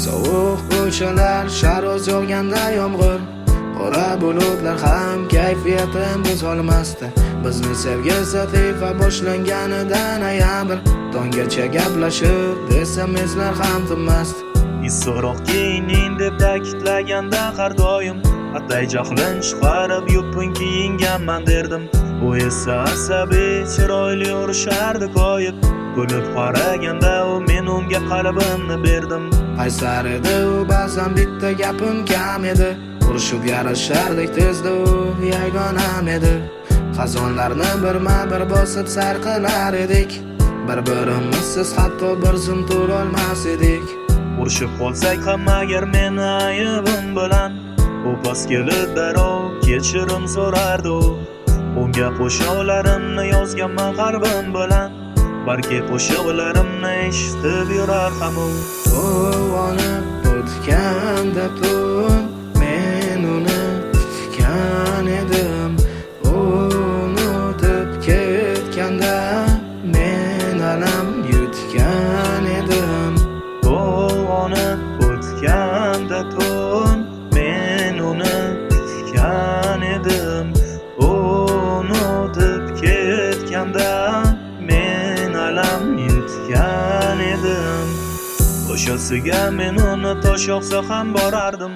Sovuq ko'chalar, sharoz yog'ganda yomg'ir, qora bulutlar ham kayfiyatim buzolmasdi. Bizni sevgi sahifa boshlanganida noyabr, tonggacha gaplashib desam eslar ham tinmasdi. Issiqroq kiyining deb ta'kidlaganda har doim atay jahlim chiqarib yupun kiyinganman derdim. U esa asabiy chiroyli urishardi koyib, kulib qaraganda u men unga qalbimni berdim. Qaysar edi u, ba'zan bitta gapim kam edi, urishib yarashardik tezda, u yagonam edi. Xazonlarni birma-bir bosib sar qilar edik, bir-birimizsiz hatto bir zum turolmas edik. Urishib qolsak ham agar meni ayibim bilan, u past kelib darrov kechirim so'rardi. Unga qo'shiqlarimni yozganman qalbim bilan, balki qo'shiqlarimni eshitib yurar ham u. Quvonib o'tganda tun, men uni kutgan edim. Unutib ketganda men alam yutgan edim. Quvonib o'tganda tun, men uni kutgan edim. Unutib ketganda men alam yutgan edim. O'shasiga men uni tosh yoqsa ham borardim.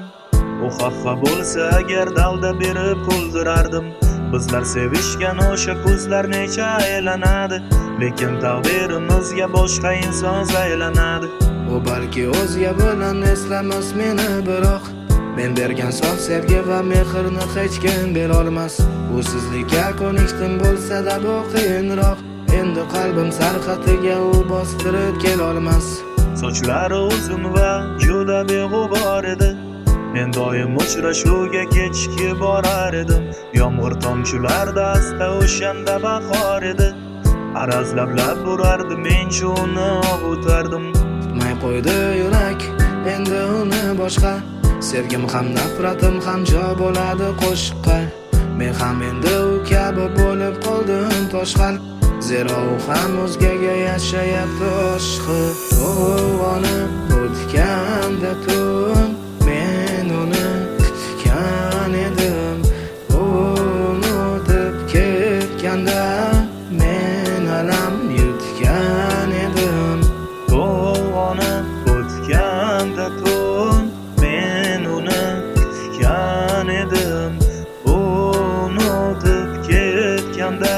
U xafa bo'lsa agar dalda berib kuldirardim. Bizlar sevishgan o'sha ko'zlar necha aylanadi, lekin taqdirimizga boshqa inson saylanadi. U balki o'zga bilan eslamas meni, biroq men bergan sof sevgi va mehrni hech kim berolmas. U sizlikka ko'nikdim bo'lsa-da bu qiyinroq, endi qalbim sarqatiga u bostirib kelolmas. Sochlari uzun va juda beg'ubor edi. Men doim uchrashuvga kechki borar edim. Yomg'ir tomchilarda asta o'shanda bahor edi. Araz lablab urardi, men shuni ovutardim. Tutmay qo'ydi yurak endi uni boshqa, sevgim ham nafratim ham jo bo'ladi qo'shiqqa. Men ham endi u kabi bo'lib qoldim toshqal, zero u ham o'zgaga yashayapti oshqi. Quvonib o'tganda tun, men uni kutgan edim. Unutib ketganda men alam yutgan edim. Quvonib o'tganda tun, men uni kutgan edim. Unutib ketganda